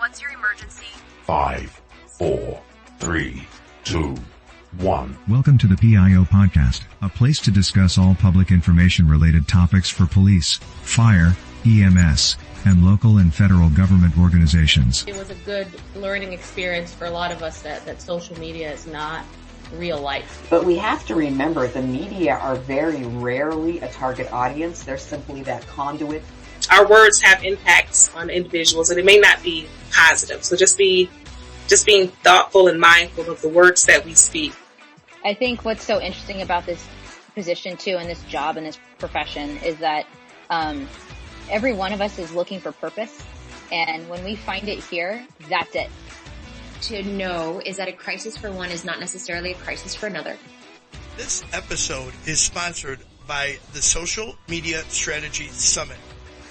What's your emergency? 5, 4, 3, 2, 1. Welcome to the PIO podcast, a place to discuss all public information-related topics for police, fire, EMS, and local and federal government organizations. It was a good learning experience for a lot of us that social media is not real life. But we have to remember the media are very rarely a target audience. They're simply that conduit. Our words have impacts on individuals, and it may not be positive. So just being thoughtful and mindful of the words that we speak. I think what's so interesting about this position too, and this job and this profession, is that every one of us is looking for purpose, and when we find it here, that's it. To know is that a crisis for one is not necessarily a crisis for another. This episode is sponsored by the Social Media Strategy Summit,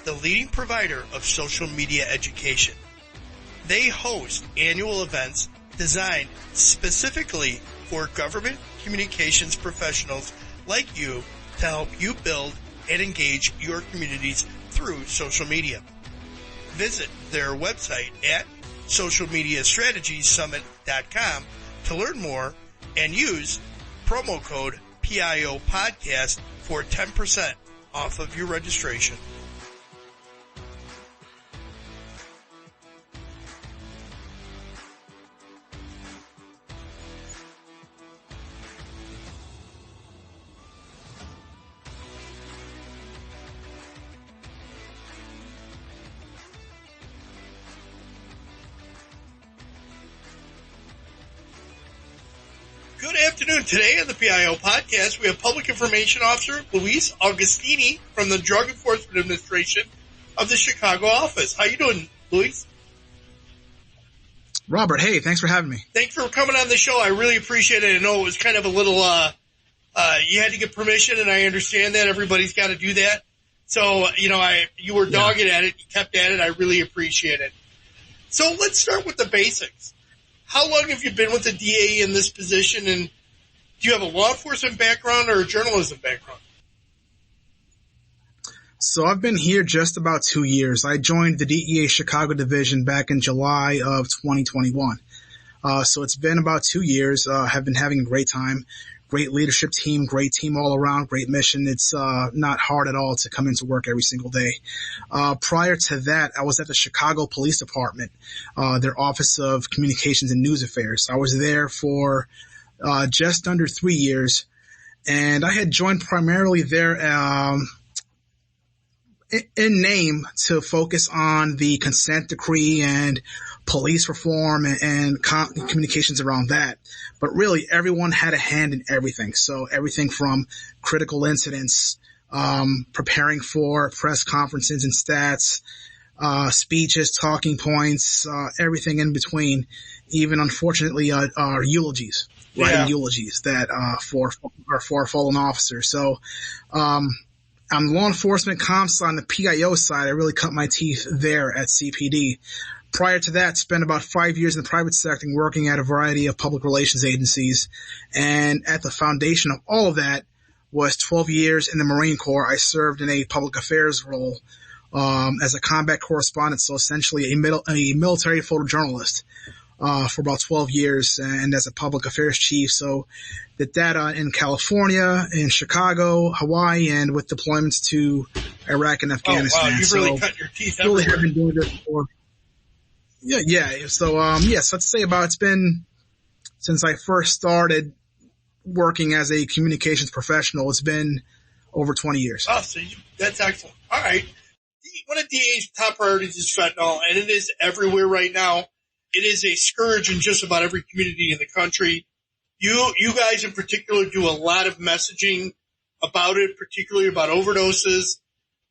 the leading provider of social media education. They host annual events designed specifically for government communications professionals like you to help you build and engage your communities through social media. Visit their website at socialmediastrategiessummit.com to learn more and use promo code PIO podcast for 10% off of your registration. Good afternoon. Today on the PIO podcast, we have Public Information Officer Luis Agostini from the Drug Enforcement Administration of the Chicago office. How you doing, Luis? Robert, hey, thanks for having me. Thanks for coming on the show. I really appreciate it. I know it was kind of a little, you had to get permission, and I understand that. Everybody's got to do that. So, you were dogged at it. You kept at it. I really appreciate it. So let's start with the basics. How long have you been with the DEA in this position, and do you have a law enforcement background or a journalism background? So I've been here just about 2 years. I joined the DEA Chicago Division back in July of 2021. So it's been about 2 years. Have been having a great time. Great leadership team, great team all around, great mission. It's not hard at all to come into work every single day. Prior to that, I was at the Chicago Police Department, their Office of Communications and News Affairs. I was there for just under 3 years, and I had joined primarily there in name to focus on the consent decree and police reform and communications around that. But really, everyone had a hand in everything. So everything from critical incidents, preparing for press conferences and stats, speeches, talking points, everything in between, even unfortunately, our eulogies, writing eulogies that, for fallen officers. So, on the law enforcement comms on the PIO side, I really cut my teeth there at CPD. Prior to that, spent about 5 years in the private sector working at a variety of public relations agencies. And at the foundation of all of that was 12 years in the Marine Corps. I served in a public affairs role as a combat correspondent, so essentially a military photojournalist for about 12 years, and as a public affairs chief. So did that in California, in Chicago, Hawaii, and with deployments to Iraq and Afghanistan. Oh, wow, you've really cut your teeth really everywhere. Have been doing this for So, I'd say it's been since I first started working as a communications professional, it's been over 20 years. Oh, so that's excellent. All right. One of DEA's top priorities is fentanyl, and it is everywhere right now. It is a scourge in just about every community in the country. You guys in particular do a lot of messaging about it, particularly about overdoses.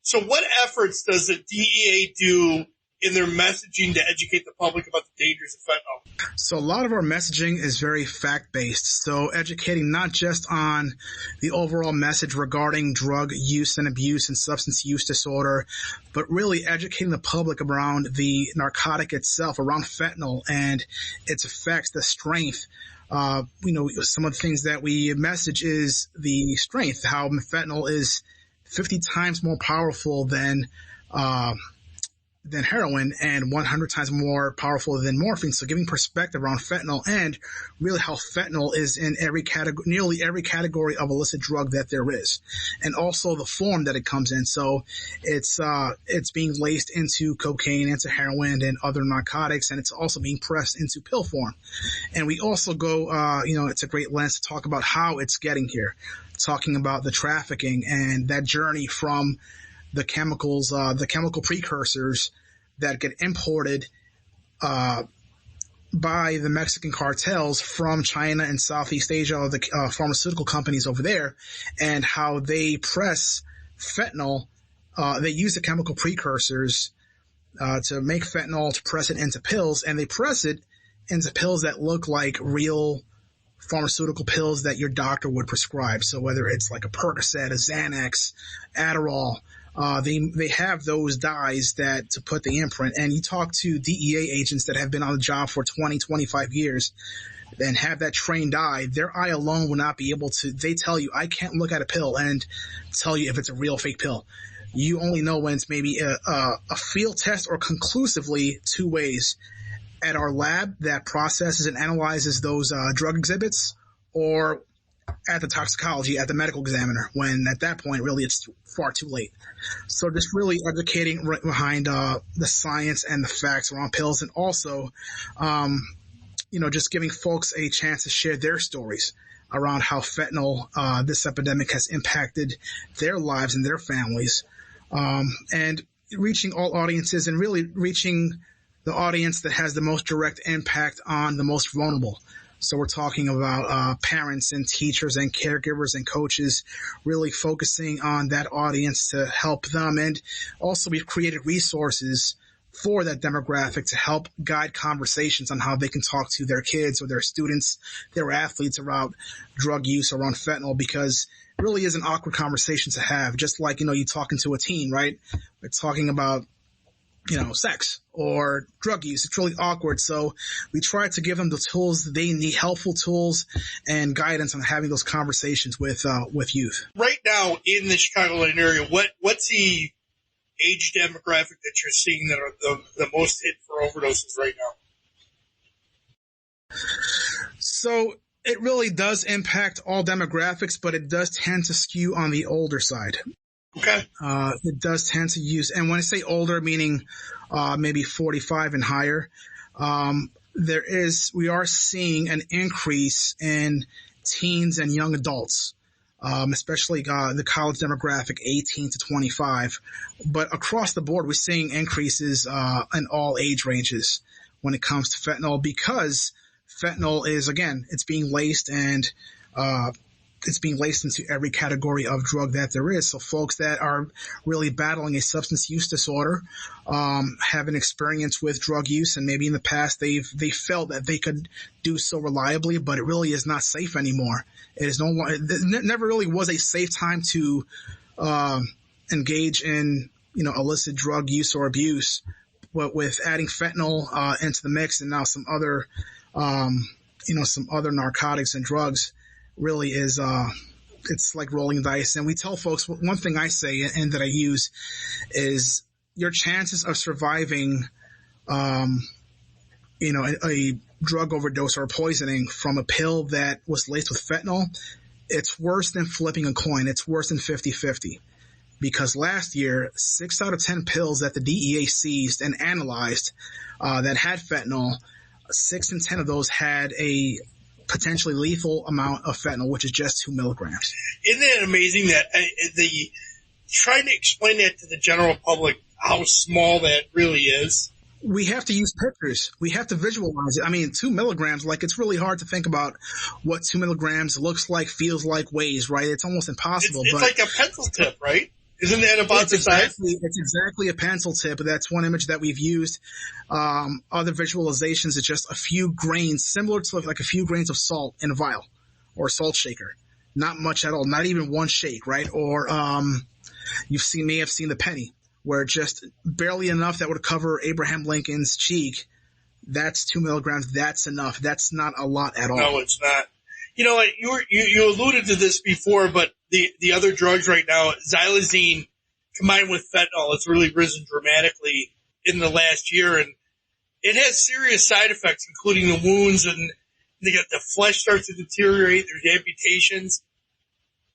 So what efforts does the DEA do in their messaging to educate the public about the dangers of fentanyl? So a lot of our messaging is very fact-based. So educating not just on the overall message regarding drug use and abuse and substance use disorder, but really educating the public around the narcotic itself, around fentanyl and its effects, the strength. Some of the things that we message is the strength, how fentanyl is 50 times more powerful than than heroin and 100 times more powerful than morphine. So giving perspective around fentanyl and really how fentanyl is in every category, nearly every category of illicit drug that there is, and also the form that it comes in. So it's being laced into cocaine, into heroin, and other narcotics, and it's also being pressed into pill form. And we also go, it's a great lens to talk about how it's getting here, talking about the trafficking and that journey from the chemicals, the chemical precursors that get imported by the Mexican cartels from China and Southeast Asia, or the pharmaceutical companies over there, and how they press fentanyl. They use the chemical precursors to make fentanyl, to press it into pills, and they press it into pills that look like real pharmaceutical pills that your doctor would prescribe. So whether it's like a Percocet, a Xanax, Adderall, they have those dyes that to put the imprint. And you talk to DEA agents that have been on the job for 20, 25 years and have that trained eye, their eye alone will not be able to, they tell you, I can't look at a pill and tell you if it's a real or fake pill. You only know when it's maybe a field test or conclusively two ways. At our lab that processes and analyzes those drug exhibits, or at the toxicology, at the medical examiner, when at that point, really, it's far too late. So just really educating right behind the science and the facts around pills, and also, just giving folks a chance to share their stories around how fentanyl, this epidemic, has impacted their lives and their families, and reaching all audiences and really reaching the audience that has the most direct impact on the most vulnerable. So we're talking about parents and teachers and caregivers and coaches, really focusing on that audience to help them. And also we've created resources for that demographic to help guide conversations on how they can talk to their kids or their students, their athletes around drug use, around fentanyl, because it really is an awkward conversation to have. Just like, you talking to a teen, right? We're talking about sex or drug use. It's really awkward. So we try to give them the tools that they need, helpful tools and guidance on having those conversations with youth. Right now in the Chicagoland area, what's the age demographic that you're seeing that are the most hit for overdoses right now? So it really does impact all demographics, but it does tend to skew on the older side. Okay. It does tend to use, and when I say older, meaning maybe 45 and higher, we are seeing an increase in teens and young adults, especially the college demographic, 18 to 25. But across the board, we're seeing increases in all age ranges when it comes to fentanyl, because fentanyl is, again, it's being laced and it's being laced into every category of drug that there is. So folks that are really battling a substance use disorder, have an experience with drug use, and maybe in the past they felt that they could do so reliably, but it really is not safe anymore. It is it never really was a safe time to engage in illicit drug use or abuse. But with adding fentanyl into the mix, and now some other narcotics and drugs, really is it's like rolling dice. And we tell folks, one thing I say and that I use is your chances of surviving a drug overdose or poisoning from a pill that was laced with fentanyl, it's worse than flipping a coin. It's worse than 50-50. Because last year, 6 out of 10 pills that the DEA seized and analyzed that had fentanyl, 6 and 10 of those had a potentially lethal amount of fentanyl, which is just 2 milligrams. Isn't it amazing that trying to explain that to the general public, how small that really is? We have to use pictures. We have to visualize it. I mean, 2 milligrams, it's really hard to think about what 2 milligrams looks like, feels like, weighs, right? It's almost impossible. It's like a pencil tip, right? Isn't that about the size? It's exactly a pencil tip. That's one image that we've used. Other visualizations are just a few grains, similar to like a few grains of salt in a vial or a salt shaker. Not much at all. Not even one shake, right? Or may have seen the penny, where just barely enough that would cover Abraham Lincoln's cheek. That's 2 milligrams. That's enough. That's not a lot at all. No, it's not. You alluded to this before, but the other drugs right now, xylazine combined with fentanyl, it's really risen dramatically in the last year, and it has serious side effects, including the wounds, and the flesh starts to deteriorate. There's amputations.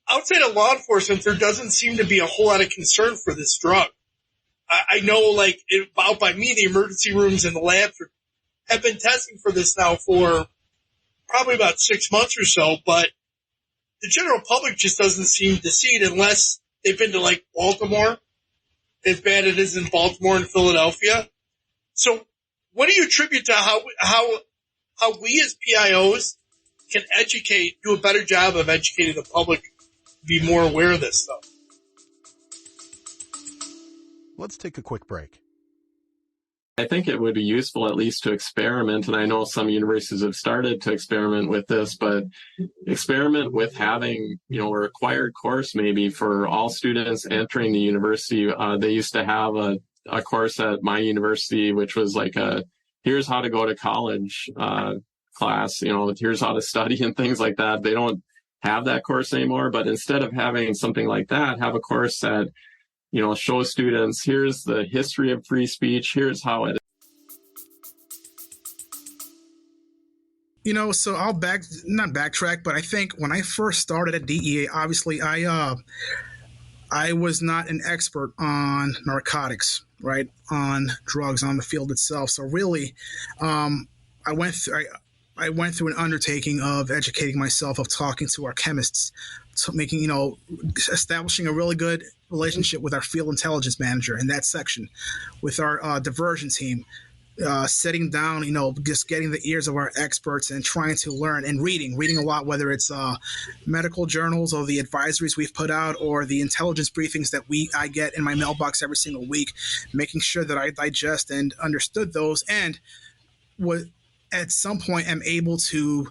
Outside of law enforcement, there doesn't seem to be a whole lot of concern for this drug. I know, out by me, the emergency rooms and the labs have been testing for this now for probably about 6 months or so, but the general public just doesn't seem to see it unless they've been to, Baltimore, as bad as it is in Baltimore and Philadelphia. So what do you attribute to how we as PIOs can do a better job of educating the public to be more aware of this stuff? Let's take a quick break. I think it would be useful at least to experiment, and I know some universities have started to experiment with this, but experiment with having, a required course maybe for all students entering the university. They used to have a course at my university, which was here's how to go to college class, here's how to study and things like that. They don't have that course anymore, but instead of having something like that, have a course that show students, here's the history of free speech, here's how it is. So I'll not backtrack, but I think when I first started at DEA, obviously I was not an expert on narcotics, right? On drugs, on the field itself. So really, I went through an undertaking of educating myself, of talking to our chemists, establishing a really good relationship with our field intelligence manager in that section, with our diversion team, sitting down, just getting the ears of our experts and trying to learn and reading a lot, whether it's medical journals or the advisories we've put out or the intelligence briefings that I get in my mailbox every single week, making sure that I digest and understood those, and at some point am able to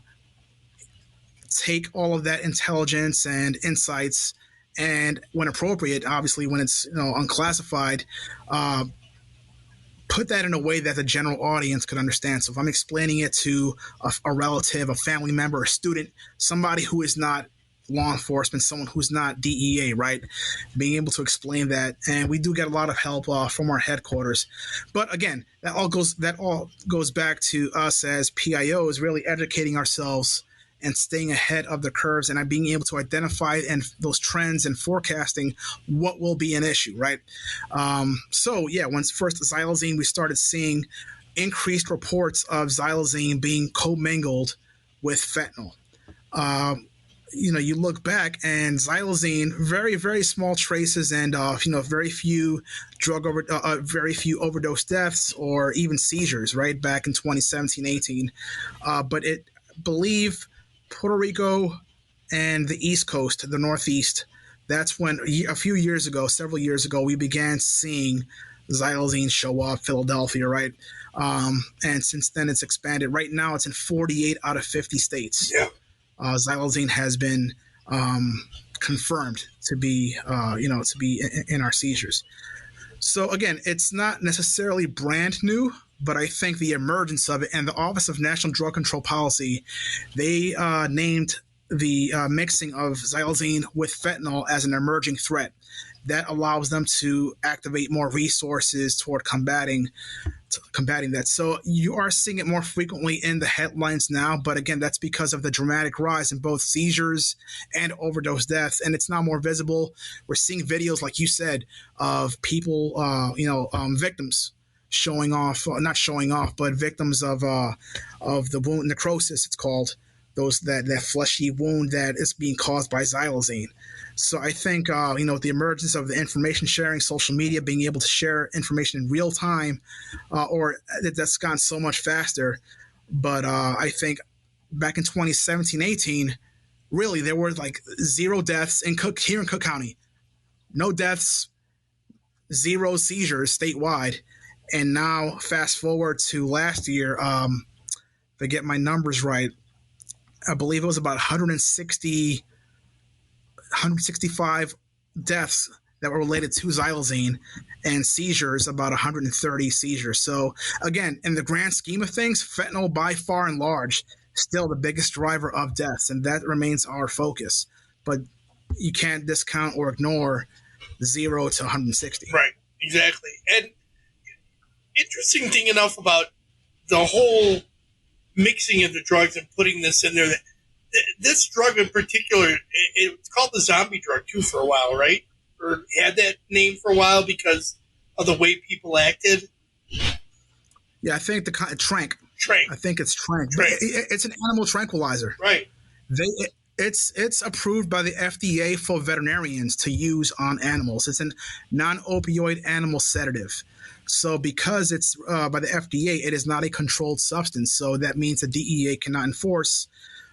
take all of that intelligence and insights, and when appropriate, obviously when it's unclassified, put that in a way that the general audience could understand. So if I'm explaining it to a relative, a family member, a student, somebody who is not law enforcement, someone who's not DEA, right? Being able to explain that, and we do get a lot of help from our headquarters. But again, that all goes back to us as PIOs, really educating ourselves and staying ahead of the curves, and being able to identify those trends and forecasting what will be an issue, right? Once first xylazine, we started seeing increased reports of xylazine being commingled with fentanyl. You look back, and xylazine, very, very small traces, and very few overdose deaths or even seizures, right, back in 2017-18. But believe Puerto Rico and the East Coast, the Northeast, that's when several years ago, we began seeing xylazine show up, Philadelphia, right? And since then it's expanded. Right now it's in 48 out of 50 states. Yeah. Xylazine has been confirmed to be, in our seizures. So again, it's not necessarily brand new, but I think the emergence of it, and the Office of National Drug Control Policy, they named the mixing of xylazine with fentanyl as an emerging threat. That allows them to activate more resources toward combating that. So you are seeing it more frequently in the headlines now, but again, that's because of the dramatic rise in both seizures and overdose deaths, and it's now more visible. We're seeing videos, like you said, of people, victims not showing off, but victims of the wound necrosis, it's called, that fleshy wound that is being caused by xylazine. So I think, the emergence of the information sharing, social media, being able to share information in real time, that's gone so much faster. But I think back in 2017-18, really, there were 0 deaths here in Cook County. No deaths, 0 seizures statewide. And now fast forward to last year, if I get my numbers right, I believe it was about 165 deaths that were related to xylazine, and seizures, about 130 seizures. So again, in the grand scheme of things, fentanyl by far and large still the biggest driver of deaths, and that remains our focus. But you can't discount or ignore 0 to 160. Right, exactly. And interesting thing enough about the whole mixing of the drugs and putting this in there. This drug in particular, it's called the zombie drug too for a while, right? Or had that name for a while because of the way people acted. Yeah, I think trank. Trank. I think it's trank. It's an animal tranquilizer. Right. It's approved by the FDA for veterinarians to use on animals. It's a non-opioid animal sedative. So because it's by the FDA, it is not a controlled substance. So that means the DEA cannot enforce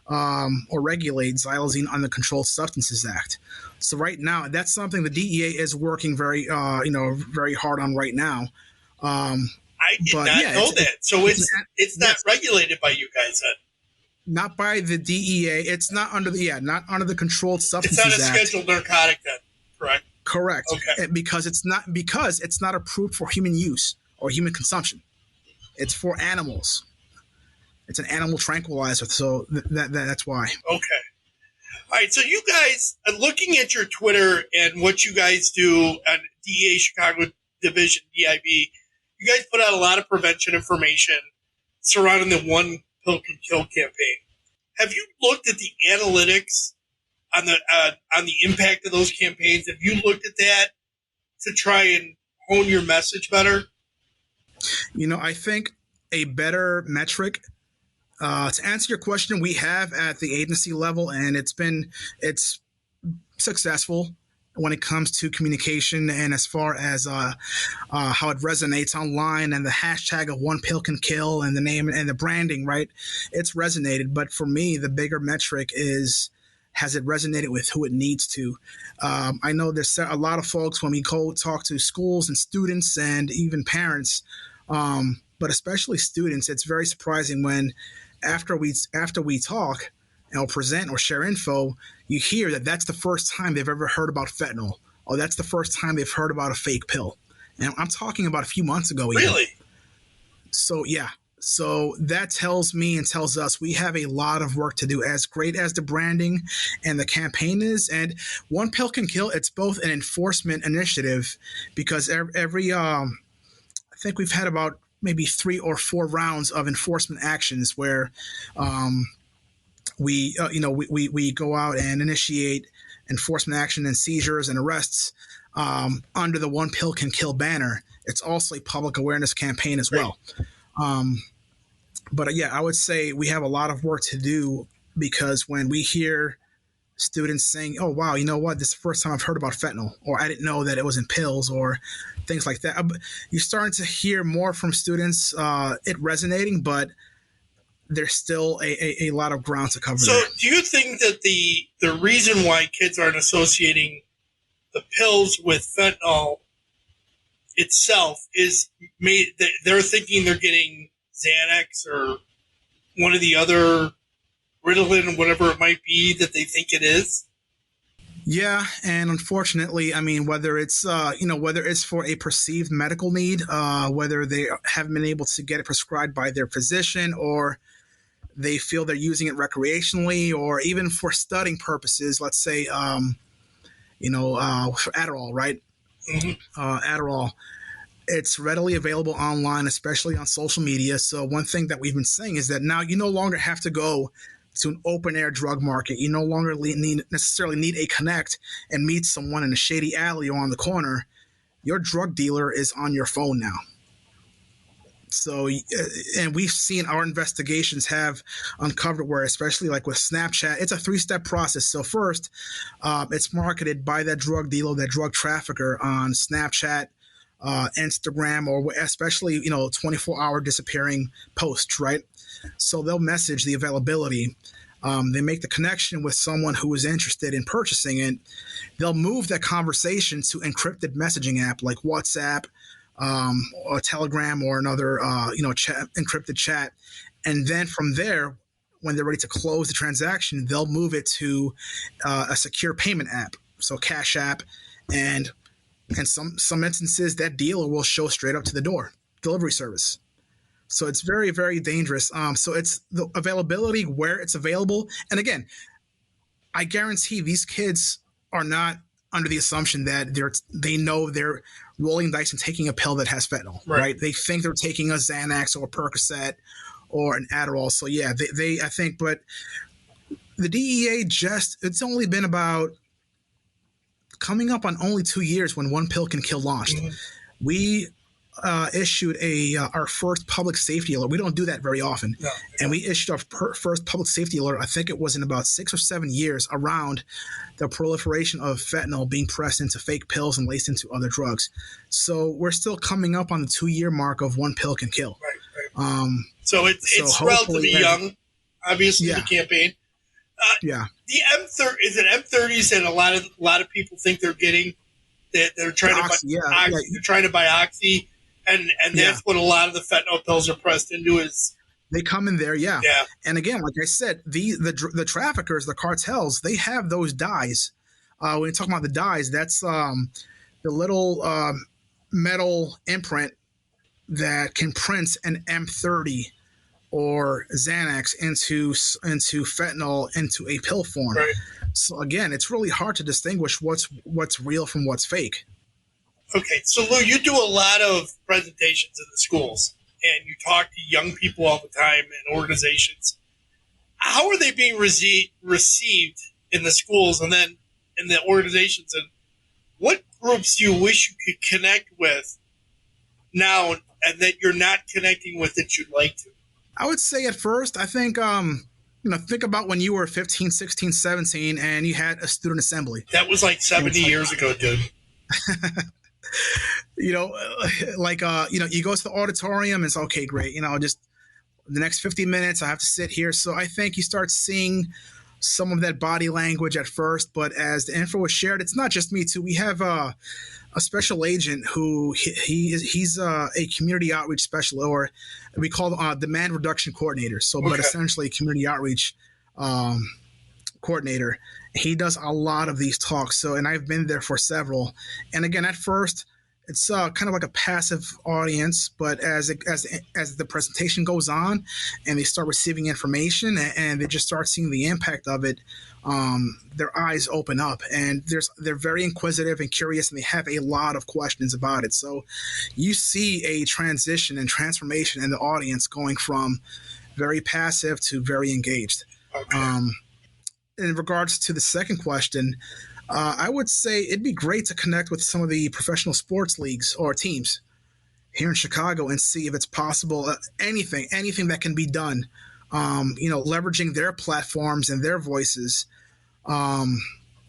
or regulate xylazine on the Controlled Substances Act. So right now, that's something the DEA is working very hard on right now. I did not know that. So it's not regulated by you guys then. Not by the DEA. It's not under the Controlled Substances Act. It's not a scheduled narcotic then, correct? Correct. Okay. Because it's not approved for human use or human consumption. It's for animals. It's an animal tranquilizer, so that's why. Okay. All right, so you guys, looking at your Twitter and what you guys do on DEA Chicago Division, DIB, you guys put out a lot of prevention information surrounding the One Pill Can Kill campaign. Have you looked at the analytics on the impact of those campaigns? Have you looked at that to try and hone your message better? I think a better metric to answer your question, we have at the agency level, and it's successful when it comes to communication and as far as how it resonates online and the hashtag of One Pill Can Kill and the name and the branding, right? It's resonated. But for me, the bigger metric is, has it resonated with who it needs to? I know there's a lot of folks when we go talk to schools and students and even parents, but especially students, it's very surprising when after we talk and present or share info, you hear that that's the first time they've ever heard about fentanyl, or that's the first time they've heard about a fake pill. And I'm talking about a few months ago. Really? So, yeah. So that tells me and tells us we have a lot of work to do, as great as the branding and the campaign is. And One Pill Can Kill, it's both an enforcement initiative because I think we've had about maybe 3 or 4 rounds of enforcement actions where we go out and initiate enforcement action and seizures and arrests under the One Pill Can Kill banner. It's also a public awareness campaign as well. But yeah, I would say we have a lot of work to do because when we hear students saying, oh, wow, you know what, this is the first time I've heard about fentanyl, or I didn't know that it was in pills, or things like that. You're starting to hear more from students, it resonating, but there's still a lot of ground to cover. So there. Do you think that the reason why kids aren't associating the pills with fentanyl itself is they're thinking they're getting Xanax or one of the other Ritalin, whatever it might be that they think it is? Yeah, and unfortunately, I mean, whether it's for a perceived medical need, whether they haven't been able to get it prescribed by their physician, or they feel they're using it recreationally, or even for studying purposes. Let's say, for Adderall, right? Mm-hmm. Adderall. It's readily available online, especially on social media. So one thing that we've been saying is that now you no longer have to go to an open air drug market. You no longer necessarily need a connect and meet someone in a shady alley or on the corner. Your drug dealer is on your phone now. So, and we've seen our investigations have uncovered where, especially like with Snapchat, it's a 3-step process. So first, it's marketed by that drug dealer, that drug trafficker on Snapchat, Instagram, or especially, 24-hour disappearing posts, right? So they'll message the availability. They make the connection with someone who is interested in purchasing it. They'll move that conversation to encrypted messaging app like WhatsApp, or Telegram, or another, encrypted chat. And then from there, when they're ready to close the transaction, they'll move it to a secure payment app, so Cash App, and some instances that dealer will show straight up to the door, delivery service. So it's very, very dangerous. So it's the availability where it's available. And again, I guarantee these kids are not under the assumption that they know they're rolling dice and taking a pill that has fentanyl, right? They think they're taking a Xanax or a Percocet or an Adderall. So yeah, they I think, but the DEA it's only been about coming up on only 2 years when One Pill Can Kill launched. We issued our first public safety alert. We don't do that very often. And we issued our first public safety alert, I think it was in about 6 or 7 years, around the proliferation of fentanyl being pressed into fake pills and laced into other drugs. So we're still coming up on the 2-year mark of One Pill Can Kill. So it's relatively young, obviously, the campaign. The M30 is it M30s that a lot of people think they're getting. They're trying to buy they're trying to buy Oxy, and that's what a lot of the fentanyl pills are pressed into. Is they come in there, And again, like I said, the traffickers, the cartels, they have those dyes. When you're talking about the dyes, that's the little metal imprint that can print an M30 or Xanax into fentanyl into a pill form. So again, it's really hard to distinguish what's real from what's fake. Okay, so Lou, you do a lot of presentations in the schools, and you talk to young people all the time and organizations. How are they being received in the schools and then in the organizations? And what groups do you wish you could connect with now and that you're not connecting with that you'd like to? I would say at first, I think, think about when you were 15, 16, 17, and you had a student assembly. That was like 70 years ago, dude. You go to the auditorium and it's okay, great. Just the next 50 minutes, I have to sit here. So I think you start seeing some of that body language at first, but as the info was shared, it's not just me too. We have a special agent who he's a community outreach specialist, or we call demand reduction coordinator. So, but essentially community outreach coordinator. He does a lot of these talks. So, and I've been there for several. And again, at first, it's kind of like a passive audience, but as the presentation goes on and they start receiving information and they just start seeing the impact of it, their eyes open up and they're very inquisitive and curious, and they have a lot of questions about it. So you see a transition and transformation in the audience going from very passive to very engaged. In regards to the second question, I would say it'd be great to connect with some of the professional sports leagues or teams here in Chicago and see if it's possible, anything that can be done, leveraging their platforms and their voices, and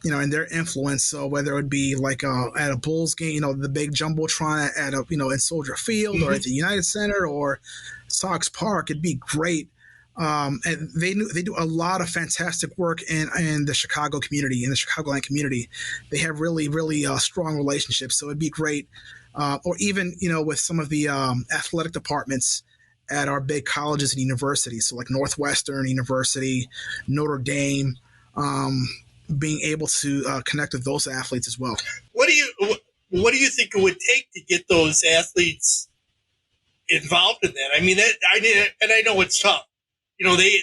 their influence. So whether it would be like at a Bulls game, the big Jumbotron at in Soldier Field or at the United Center or Sox Park, it'd be great. And they do a lot of fantastic work in the Chicago community, in the Chicagoland community. They have really, really strong relationships. So it'd be great. Or even, with some of the athletic departments at our big colleges and universities. So like Northwestern University, Notre Dame, being able to connect with those athletes as well. What do you think it would take to get those athletes involved in that? I mean, I know it's tough.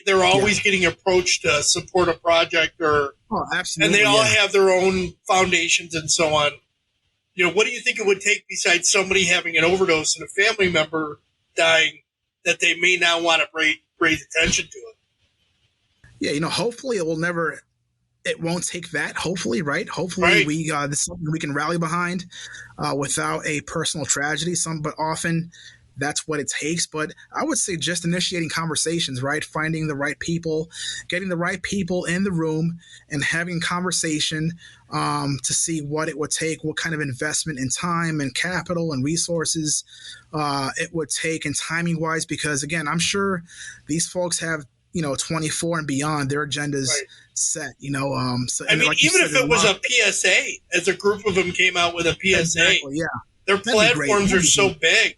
They're always getting approached to support a project absolutely, and they all have their own foundations and so on. What do you think it would take besides somebody having an overdose and a family member dying that they may not want to raise attention to it? Yeah, hopefully it won't take that. Hopefully, right? Hopefully this is something we can rally behind without a personal tragedy. But often that's what it takes. But I would say just initiating conversations, right? Finding the right people, getting the right people in the room and having conversation to see what it would take, what kind of investment in time and capital and resources it would take, and timing wise, because again, I'm sure these folks have, 24 and beyond, their agendas set, So, I mean, even if it was a PSA, as a group of them came out with a PSA, their platforms are so big.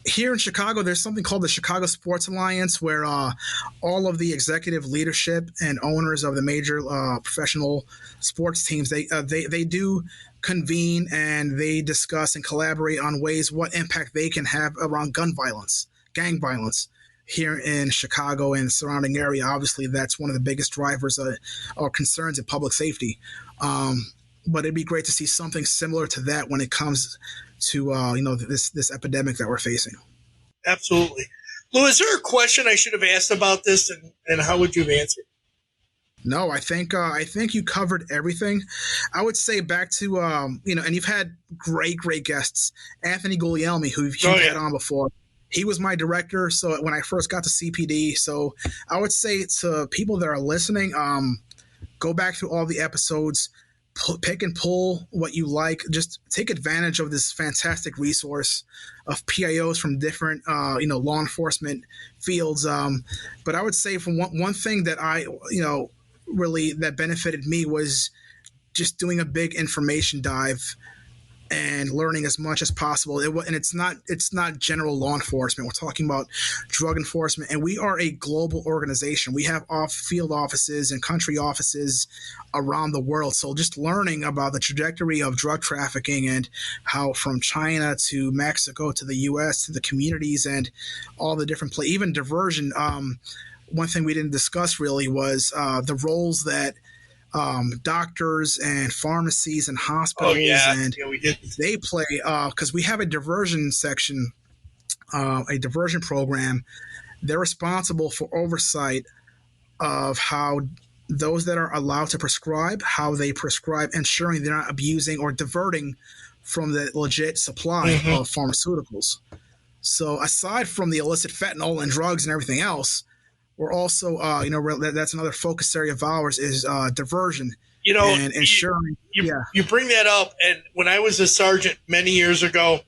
Here in Chicago, there's something called the Chicago Sports Alliance, where all of the executive leadership and owners of the major professional sports teams, they do convene and they discuss and collaborate on what impact they can have around gun violence, gang violence, here in Chicago and the surrounding area, obviously that's one of the biggest drivers or concerns in public safety. But it'd be great to see something similar to that when it comes to this epidemic that we're facing. Absolutely. Lou, is there a question I should have asked about this, and how would you have answered? No, I think you covered everything. I would say back to and you've had great guests. Anthony Guglielmi, who you've had on before. He was my director, so when I first got to CPD. So I would say to people that are listening, go back through all the episodes, pick and pull what you like. Just take advantage of this fantastic resource of PIOs from different law enforcement fields. But I would say from one thing that I really that benefited me was just doing a big information dive and learning as much as possible. And it's not general law enforcement. We're talking about drug enforcement, and we are a global organization. We have field offices and country offices around the world. So just learning about the trajectory of drug trafficking and how from China to Mexico to the U.S. to the communities and all the different even diversion. One thing we didn't discuss really was the roles that doctors and pharmacies and hospitals they play, because we have a diversion section, a diversion program. They're responsible for oversight of how those that are allowed to prescribe, how they prescribe, ensuring they're not abusing or diverting from the legit supply of pharmaceuticals. So aside from the illicit fentanyl and drugs and everything else, we're also, that's another focus area of ours is diversion. And ensuring. You bring that up, and when I was a sergeant many years ago,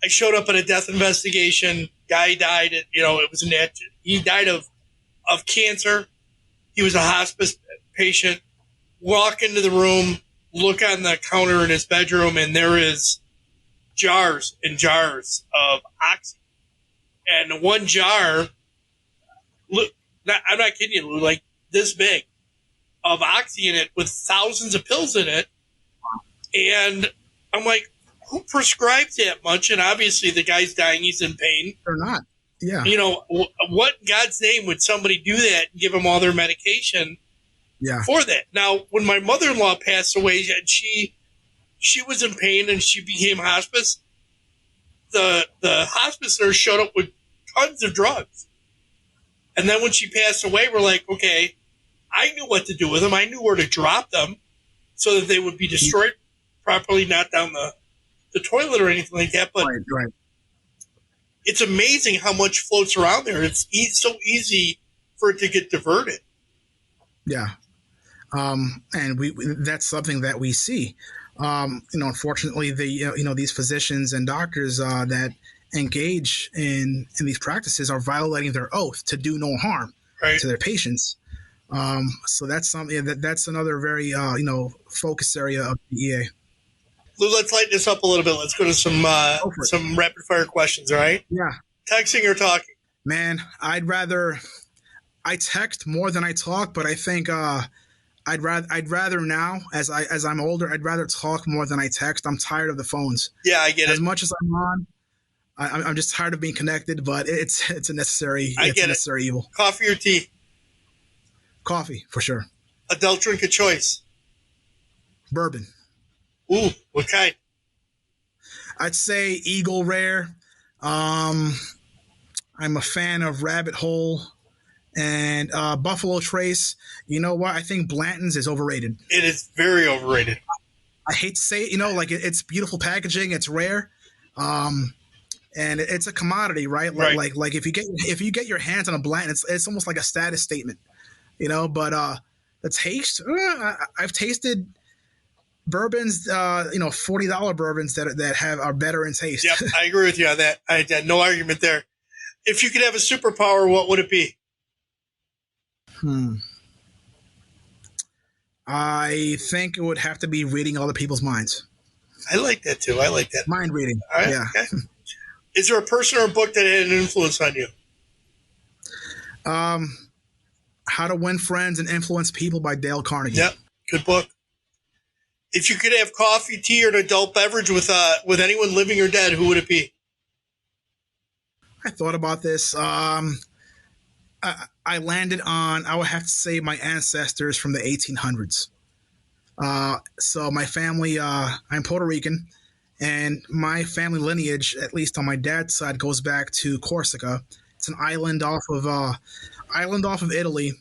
I showed up at a death investigation. Guy died. He died of cancer. He was a hospice patient. Walk into the room, look on the counter in his bedroom, and there is jars and jars of oxy. And one jar. Look, I'm not kidding you, Lou, like this big of oxy in it with thousands of pills in it. And I'm like, who prescribes that much? And obviously the guy's dying. He's in pain. Or not. Yeah. What in God's name would somebody do that and give them all their medication for that? Now, when my mother-in-law passed away, and she was in pain and she became hospice, the hospice nurse showed up with tons of drugs. And then when she passed away, we're like, okay, I knew what to do with them. I knew where to drop them so that they would be destroyed properly, not down the toilet or anything like that. But it's amazing how much floats around there. It's so easy for it to get diverted. Yeah. And that's something that we see. Unfortunately, these physicians and doctors that engage in these practices are violating their oath to do no harm to their patients. So that's something that's another very focus area of the DEA. Lou, let's lighten this up a little bit. Let's go to some rapid fire questions. All right? Yeah. Texting or talking? Man, I text more than I talk, but I think I'd rather now, as I'm older, I'd rather talk more than I text. I'm tired of the phones. Yeah, I get it. As much as I'm on, I'm just tired of being connected, but it's a necessary evil. Coffee or tea? Coffee, for sure. Adult drink of choice? Bourbon. Ooh, what kind? I'd say Eagle Rare. I'm a fan of Rabbit Hole and Buffalo Trace. You know what? I think Blanton's is overrated. It is very overrated. I hate to say it, it's beautiful packaging. It's rare. And it's a commodity, right? Like if you get your hands on a Blanton, it's almost like a status statement, But the taste, I've tasted bourbons, $40 bourbons that are better in taste. Yep, I agree with you on that. I had no argument there. If you could have a superpower, what would it be? I think it would have to be reading other people's minds. I like that too. I like that. Mind reading. All right, yeah. Okay. Is there a person or a book that had an influence on you? How to Win Friends and Influence People by Dale Carnegie. Yep, good book. If you could have coffee, tea, or an adult beverage with anyone living or dead, who would it be? I thought about this. I landed on, I would have to say, my ancestors from the 1800s. So my family, I'm Puerto Rican, and my family lineage, at least on my dad's side, goes back to Corsica. It's an island off of Italy,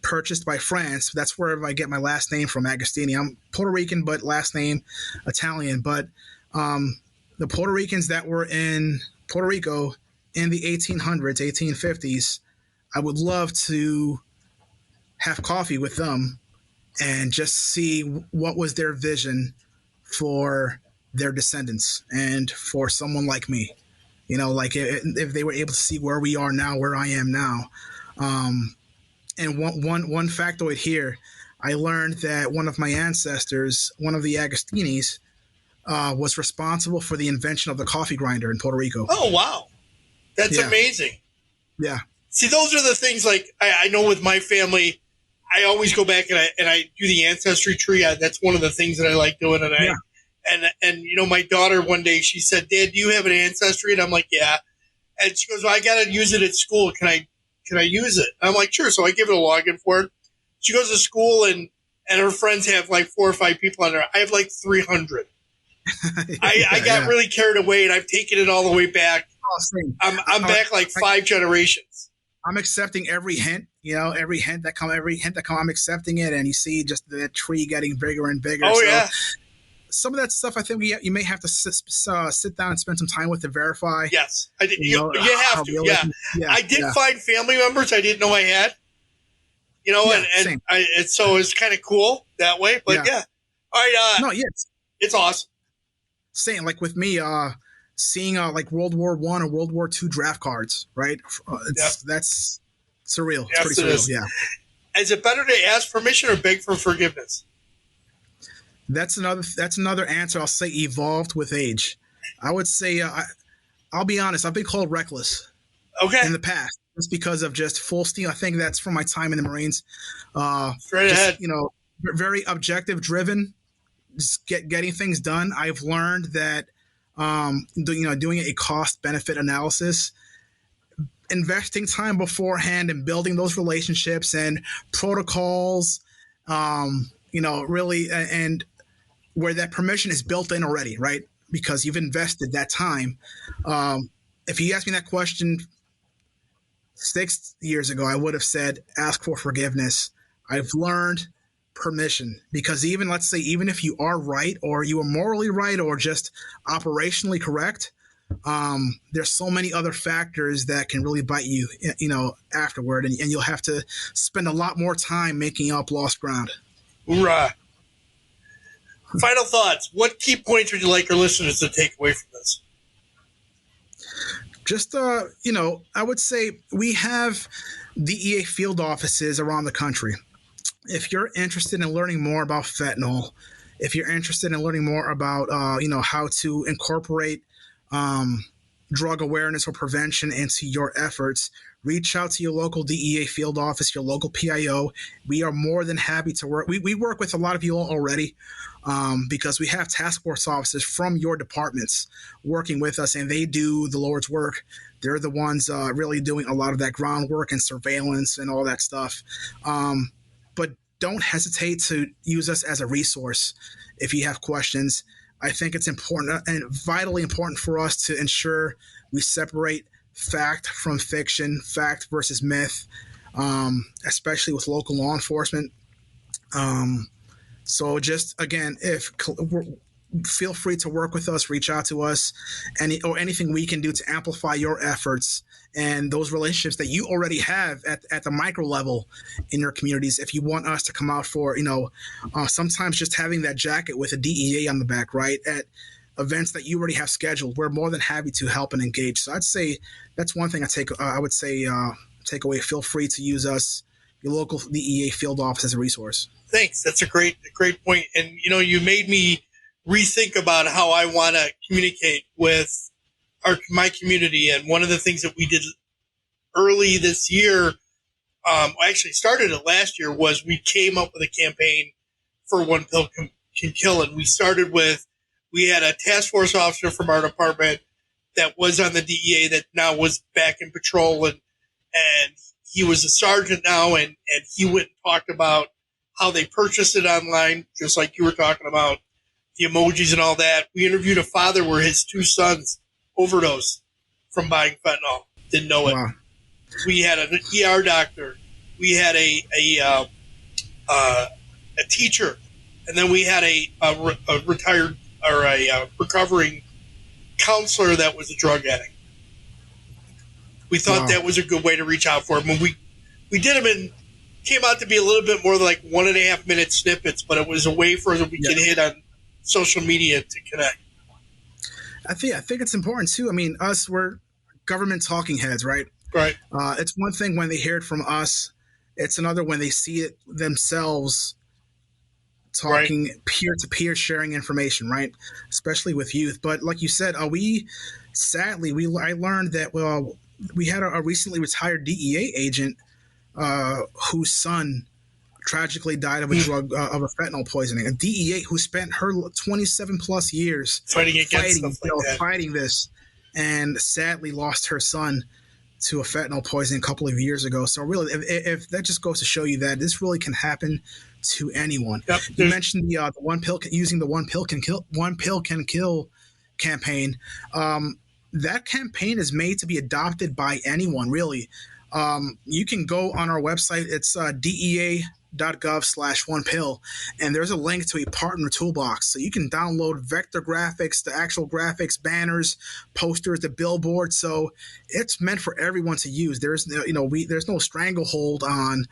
purchased by France. That's where I get my last name from, Agostini. I'm Puerto Rican, but last name Italian. But the Puerto Ricans that were in Puerto Rico in the 1800s, 1850s, I would love to have coffee with them and just see what was their vision for their descendants and for someone like me. You know, like if they were able to see where we are now, where I am now. And one factoid here, I learned that one of my ancestors, one of the Agostinis, was responsible for the invention of the coffee grinder in Puerto Rico. Oh, wow. That's amazing. Yeah. See, those are the things, like, I know with my family, I always go back and I do the ancestry tree. That's one of the things that I like doing. And you know, my daughter one day, she said, "Dad, do you have an ancestry?" And I'm like, "Yeah." And she goes, "Well, I got to use it at school. Can I use it?" And I'm like, "Sure." So I give it a login for it. She goes to school and her friends have like 4 or 5 people on there. I have like 300. I got really carried away, and I've taken it all the way back. Oh, I'm back like 5 generations. I'm accepting every hint, every hint that come, I'm accepting it. And you see just the tree getting bigger and bigger. Oh, yeah. Some of that stuff, I think you may have to sit down and spend some time with to verify. Yes, I did. You have to. Yeah. I did find family members I didn't know I had. And so it's kind of cool that way. But yeah. All right. It's awesome. Same, like with me, seeing like World War I or World War II draft cards, right? That's surreal. Yes, it's pretty surreal. Is. Yeah. Is it better to ask permission or beg for forgiveness? That's another answer. I'll say evolved with age. I would say I'll be honest. I've been called reckless. Okay. In the past, just because of just full steam. I think that's from my time in the Marines. Straight ahead. Very objective driven. Just getting things done. I've learned that doing a cost benefit analysis, investing time beforehand and building those relationships and protocols, really, and where that permission is built in already, right? Because you've invested that time. If you asked me that question 6 years ago, I would have said, ask for forgiveness. I've learned permission, because let's say if you are right, or you are morally right, or just operationally correct, there's so many other factors that can really bite you, afterward, and you'll have to spend a lot more time making up lost ground. Hoorah. Final thoughts. What key points would you like our listeners to take away from this? Just, I would say we have DEA field offices around the country. If you're interested in learning more about fentanyl, if you're interested in learning more about, how to incorporate drug awareness or prevention into your efforts, reach out to your local DEA field office, your local PIO. We are more than happy to work. We work with a lot of you already, because we have task force officers from your departments working with us, and they do the Lord's work. They're the ones really doing a lot of that groundwork and surveillance and all that stuff. But don't hesitate to use us as a resource if you have questions. I think it's important and vitally important for us to ensure we separate fact from fiction, fact versus myth, especially with local law enforcement. So just, again, feel free to work with us, reach out to us, or anything we can do to amplify your efforts and those relationships that you already have at the micro level in your communities. If you want us to come out for, sometimes just having that jacket with a DEA on the back, right, at events that you already have scheduled, we're more than happy to help and engage. So I'd say that's one thing I would say take away. Feel free to use us, your local DEA field office, as a resource. Thanks. That's a great point. And, you made me rethink about how I want to communicate with my community. And one of the things that we did early this year, actually started it last year, was we came up with a campaign for One Pill Can Kill. And we started with, we had a task force officer from our department that was on the DEA that now was back in patrol, and he was a sergeant now, and he went and talked about how they purchased it online, just like you were talking about, the emojis and all that. We interviewed a father where his 2 sons overdosed from buying fentanyl. Didn't know it. Wow. We had an ER doctor. We had a teacher, and then we had a retired or a recovering counselor that was a drug addict. We thought that was a good way to reach out for him. And we did them in, came out to be a little bit more like 1.5 minute snippets, but it was a way for us we could hit on social media to connect. I think it's important too. I mean, we're government talking heads, right? Right. It's one thing when they hear it from us. It's another when they see it themselves talking peer-to-peer, sharing information, right? Especially with youth. But like you said, I learned that we had a recently retired DEA agent whose son tragically died of a fentanyl poisoning. A DEA who spent her 27 plus years fighting this, and sadly lost her son to a fentanyl poisoning a couple of years ago. So really, if that just goes to show you that this really can happen to anyone. Yep. You mentioned the one pill using the one pill can kill campaign. That campaign is made to be adopted by anyone, really. You can go on our website. It's DEA.gov/1pill, and there's a link to a partner toolbox. So you can download vector graphics, the actual graphics, banners, posters, the billboard. So it's meant for everyone to use. There's no stranglehold on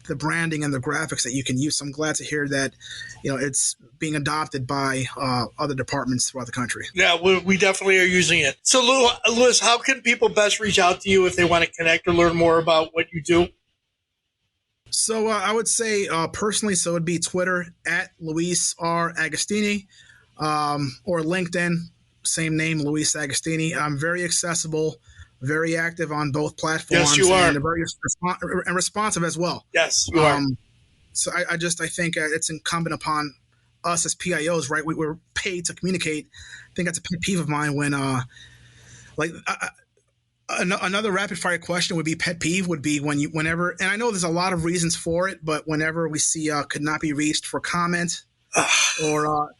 the branding and the graphics that you can use. So I'm glad to hear that, it's being adopted by other departments throughout the country. Yeah, we definitely are using it. So, Louis, how can people best reach out to you if they want to connect or learn more about what you do? So I would say personally, so it would be Twitter at Luis R. Agostini, or LinkedIn, same name, Luis Agostini. I'm very accessible, very active on both platforms. Yes, you are. And very responsive as well. Yes, you are. So I think it's incumbent upon us as PIOs, right? We're paid to communicate. I think that's a pet peeve of mine when, another rapid fire question would be pet peeve would be whenever, and I know there's a lot of reasons for it, but whenever we see could not be reached for comment or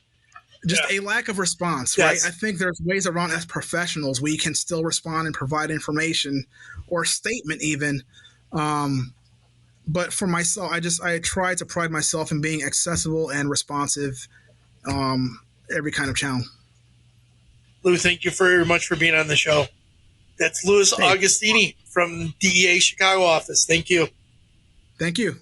just a lack of response, right? I think there's ways around as professionals we can still respond and provide information or statement even. But for myself, I try to pride myself in being accessible and responsive, every kind of channel. Lou, thank you very much for being on the show. That's Louis Agostini from DEA Chicago office. Thank you. Thank you.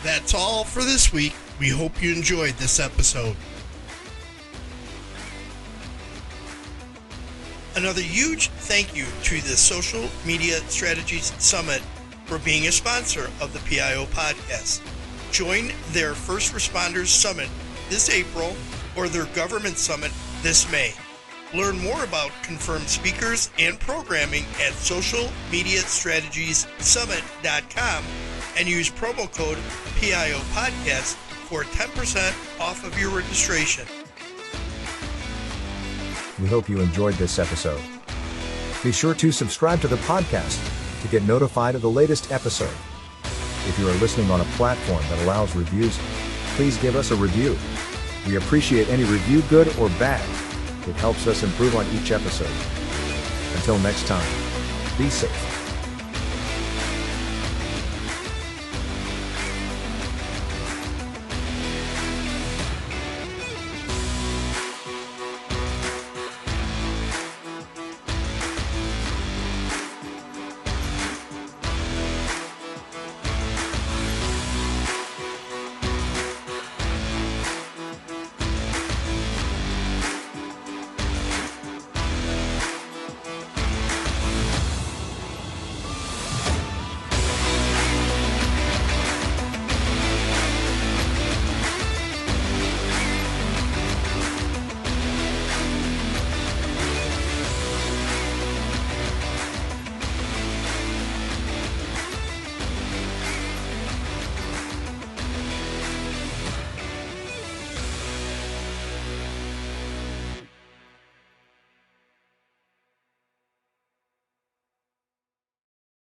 That's all for this week. We hope you enjoyed this episode. Another huge thank you to the Social Media Strategies Summit for being a sponsor of the PIO podcast. Join their First Responders Summit this April or their Government Summit this May. Learn more about confirmed speakers and programming at socialmediastrategiessummit.com and use promo code PIO podcast for 10% off of your registration. We hope you enjoyed this episode. Be sure to subscribe to the podcast to get notified of the latest episode. If you are listening on a platform that allows reviews, please give us a review. We appreciate any review, good or bad. It helps us improve on each episode. Until next time, be safe.